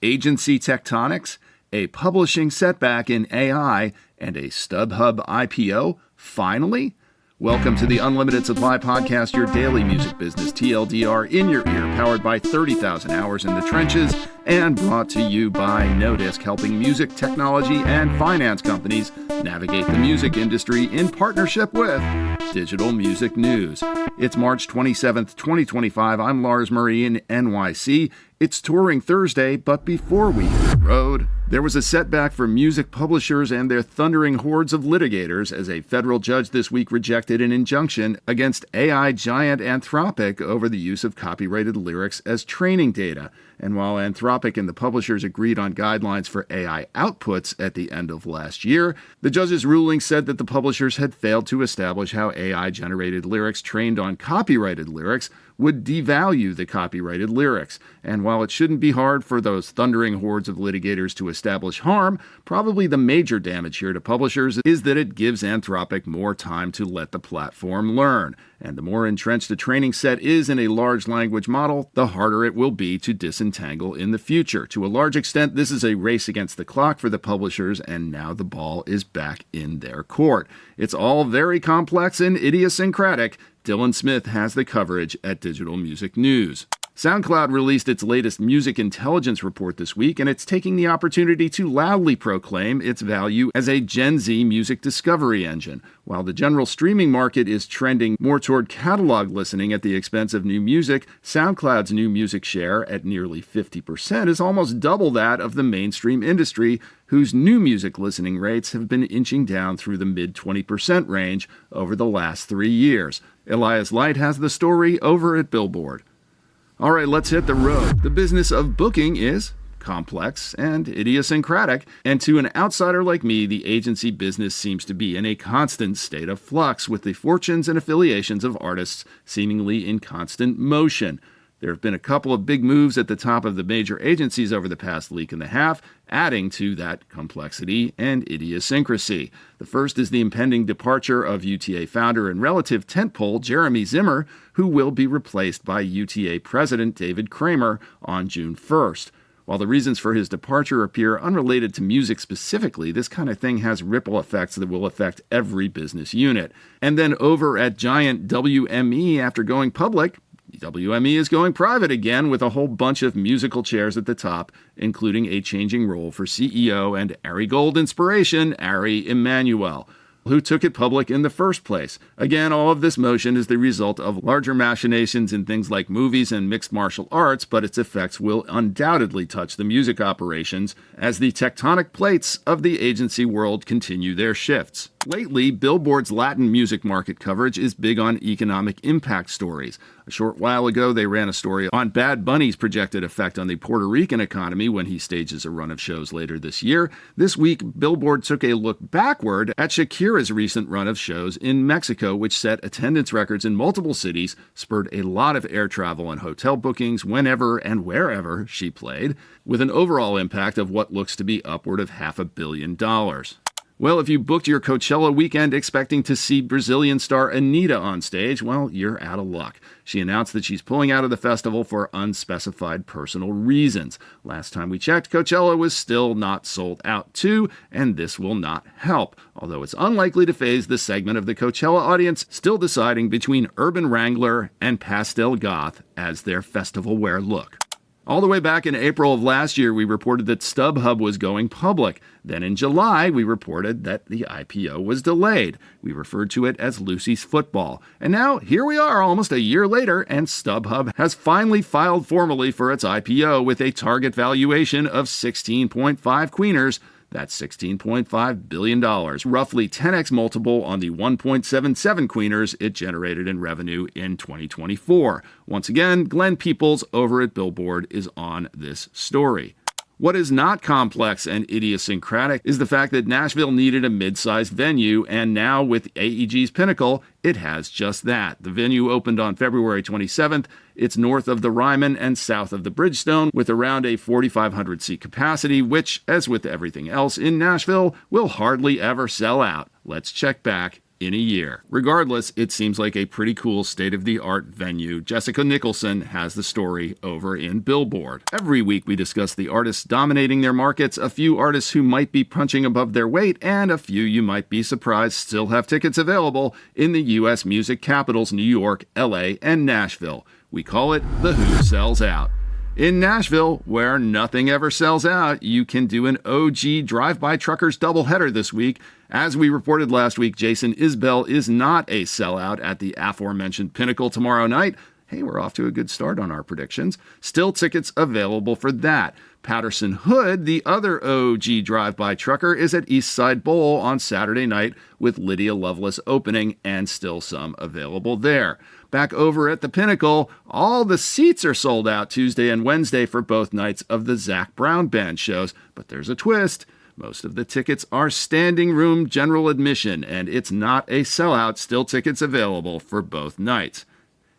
Agency Tectonics, a publishing setback in AI, and a StubHub IPO? Finally? Welcome to the Unlimited Supply Podcast, your daily music business TLDR in your ear, powered by 30,000 hours in the trenches, and brought to you by Notisk, helping music, technology, and finance companies navigate the music industry in partnership with Digital Music News. It's March 27th, 2025. I'm Lars Murray in NYC. It's Touring Thursday, but before we hit the road, there was a setback for music publishers and their thundering hordes of litigators as a federal judge this week rejected an injunction against AI giant Anthropic over the use of copyrighted lyrics as training data. And while Anthropic and the publishers agreed on guidelines for AI outputs at the end of last year, the judge's ruling said that the publishers had failed to establish how AI-generated lyrics trained on copyrighted lyrics would devalue the copyrighted lyrics. And while it shouldn't be hard for those thundering hordes of litigators to establish harm, probably the major damage here to publishers is that it gives Anthropic more time to let the platform learn. And the more entrenched a training set is in a large language model, the harder it will be to disentangle in the future. To a large extent, this is a race against the clock for the publishers, and now the ball is back in their court. It's all very complex and idiosyncratic. Dylan Smith has the coverage at Digital Music News. SoundCloud released its latest music intelligence report this week, and it's taking the opportunity to loudly proclaim its value as a Gen Z music discovery engine. While the general streaming market is trending more toward catalog listening at the expense of new music, SoundCloud's new music share at nearly 50% is almost double that of the mainstream industry, whose new music listening rates have been inching down through the mid-20% range over the last 3 years. Elias Leight has the story over at Billboard. All right, let's hit the road. The business of booking is complex and idiosyncratic, and to an outsider like me, the agency business seems to be in a constant state of flux, with the fortunes and affiliations of artists seemingly in constant motion. There have been a couple of big moves at the top of the major agencies over the past week and a half, adding to that complexity and idiosyncrasy. The first is the impending departure of UTA founder and relative tentpole Jeremy Zimmer, who will be replaced by UTA president David Kramer on June 1st. While the reasons for his departure appear unrelated to music specifically, this kind of thing has ripple effects that will affect every business unit. And then over at giant WME, after going public, WME is going private again with a whole bunch of musical chairs at the top, including a changing role for CEO and Ari Gold inspiration, Ari Emanuel, who took it public in the first place. Again, all of this motion is the result of larger machinations in things like movies and mixed martial arts, but its effects will undoubtedly touch the music operations as the tectonic plates of the agency world continue their shifts. Lately, Billboard's Latin music market coverage is big on economic impact stories. A short while ago, they ran a story on Bad Bunny's projected effect on the Puerto Rican economy when he stages a run of shows later this year. This week, Billboard took a look backward at Shakira's recent run of shows in Mexico, which set attendance records in multiple cities, spurred a lot of air travel and hotel bookings whenever and wherever she played, with an overall impact of what looks to be upward of $500 million. Well, if you booked your Coachella weekend expecting to see Brazilian star Anitta on stage, well, you're out of luck. She announced that she's pulling out of the festival for unspecified personal reasons. Last time we checked, Coachella was still not sold out too, and this will not help, although it's unlikely to faze the segment of the Coachella audience still deciding between Urban Wrangler and Pastel Goth as their festival wear look. All the way back in April of last year, we reported that StubHub was going public. Then in July, we reported that the IPO was delayed. We referred to it as Lucy's Football. And now, here we are almost a year later, and StubHub has finally filed formally for its IPO with a target valuation of 16.5 queeners. That's $16.5 billion, roughly 10x multiple on the 1.77 queeners it generated in revenue in 2024. Once again, Glenn Peoples over at Billboard is on this story. What is not complex and idiosyncratic is the fact that Nashville needed a mid-sized venue, and now with AEG's Pinnacle, it has just that. The venue opened on February 27th. It's north of the Ryman and south of the Bridgestone, with around a 4,500 seat capacity, which, as with everything else in Nashville, will hardly ever sell out. Let's check back in a year. Regardless, it seems like a pretty cool state-of-the-art venue. Jessica Nicholson has the story over in Billboard. Every week we discuss the artists dominating their markets, a few artists who might be punching above their weight, and a few you might be surprised still have tickets available in the U.S. music capitals New York, L.A., and Nashville. We call it the Who Sells Out. In Nashville, where nothing ever sells out, you can do an OG Drive-By Truckers doubleheader this week. As we reported last week, Jason Isbell is not a sellout at the aforementioned Pinnacle tomorrow night. Hey, we're off to a good start on our predictions. Still tickets available for that. Patterson Hood, the other OG Drive-By Trucker, is at East Side Bowl on Saturday night with Lydia Lovelace opening, and still some available there. Back over at the Pinnacle, all the seats are sold out Tuesday and Wednesday for both nights of the Zac Brown Band shows. But there's a twist. Most of the tickets are standing room general admission, and it's not a sellout. Still tickets available for both nights.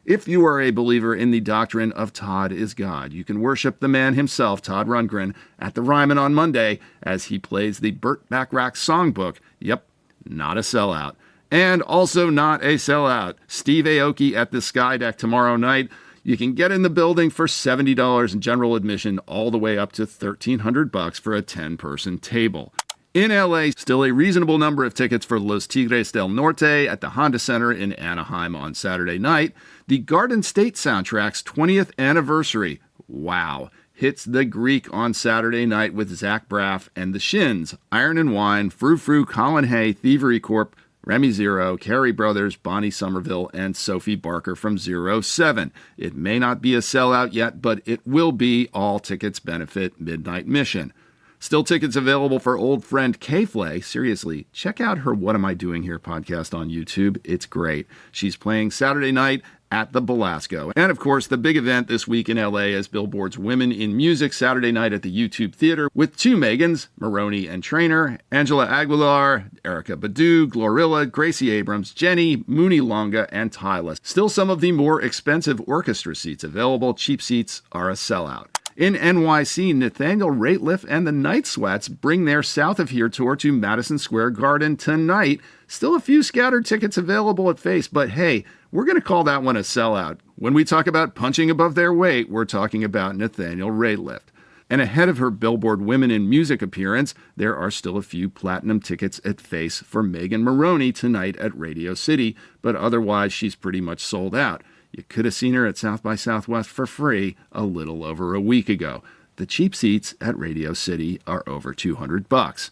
If you are a believer in the doctrine of Todd is God, you can worship the man himself, Todd Rundgren, at the Ryman on Monday as he plays the Burt Bacharach songbook. Yep, not a sellout. And also not a sellout, Steve Aoki at the Sky Deck tomorrow night. You can get in the building for $70 in general admission, all the way up to $1,300 for a 10-person table. In LA, still a reasonable number of tickets for Los Tigres del Norte at the Honda Center in Anaheim on Saturday night. The Garden State soundtrack's 20th anniversary, wow, hits the Greek on Saturday night with Zach Braff and the Shins, Iron and Wine, Frou Frou, Colin Hay, Thievery Corp., Remy Zero, Carey Brothers, Bonnie Somerville, and Sophie Barker from 07. It may not be a sellout yet, but it will be. All tickets benefit Midnight Mission. Still tickets available for old friend K-Flay. Seriously, check out her What Am I Doing Here podcast on YouTube. It's great. She's playing Saturday night at the Belasco. And of course, the big event this week in LA is Billboard's Women in Music Saturday night at the YouTube Theater with two Megans, Maroney and Trainer, Angela Aguilar, Erykah Badu, Glorilla, Gracie Abrams, Jenny, Mooney Longa, and Tyla. Still some of the more expensive orchestra seats available. Cheap seats are a sellout. In NYC, Nathaniel Rateliff and the Night Sweats bring their South of Here tour to Madison Square Garden tonight. Still a few scattered tickets available at Face, but hey, we're going to call that one a sellout. When we talk about punching above their weight, we're talking about Nathaniel Rateliff. And ahead of her Billboard Women in Music appearance, there are still a few platinum tickets at Face for Megan Maroney tonight at Radio City, but otherwise she's pretty much sold out. You could have seen her at South by Southwest for free a little over a week ago. The cheap seats at Radio City are over $200.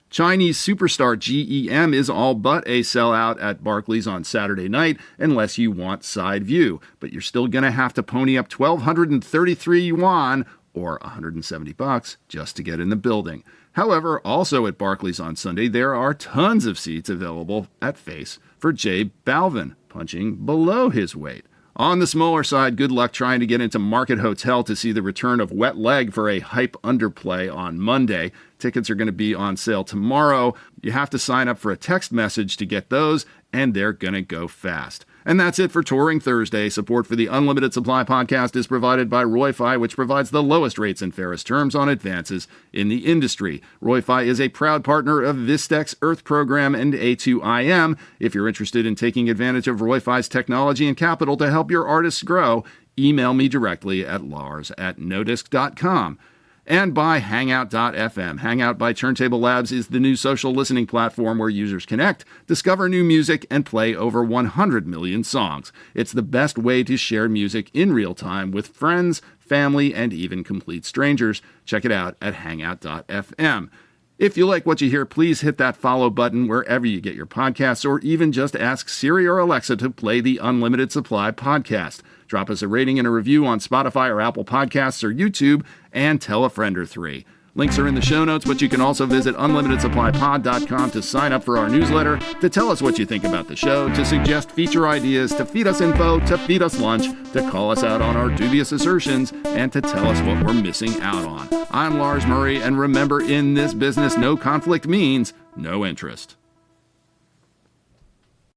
Chinese superstar GEM is all but a sellout at Barclays on Saturday night unless you want side view, but you're still going to have to pony up 1,233 yuan or $170 just to get in the building. However, also at Barclays on Sunday, there are tons of seats available at Face for J Balvin, punching below his weight. On the smaller side, good luck trying to get into Market Hotel to see the return of Wet Leg for a hype underplay on Monday. Tickets are going to be on sale tomorrow. You have to sign up for a text message to get those, and they're going to go fast. And that's it for Touring Thursday. Support for the Unlimited Supply podcast is provided by RoyFi, which provides the lowest rates and fairest terms on advances in the industry. RoyFi is a proud partner of Vistex Earth Program and A2IM. If you're interested in taking advantage of RoyFi's technology and capital to help your artists grow, email me directly at lars@nodisk.com. And by Hangout.fm. Hangout by Turntable Labs is the new social listening platform where users connect, discover new music, and play over 100 million songs. It's the best way to share music in real time with friends, family, and even complete strangers. Check it out at Hangout.fm. If you like what you hear, please hit that follow button wherever you get your podcasts, or even just ask Siri or Alexa to play the Unlimited Supply podcast. Drop us a rating and a review on Spotify or Apple Podcasts or YouTube, and tell a friend or three. Links are in the show notes, but you can also visit unlimitedsupplypod.com to sign up for our newsletter, to tell us what you think about the show, to suggest feature ideas, to feed us info, to feed us lunch, to call us out on our dubious assertions, and to tell us what we're missing out on. I'm Lars Murray, and remember, in this business, no conflict means no interest.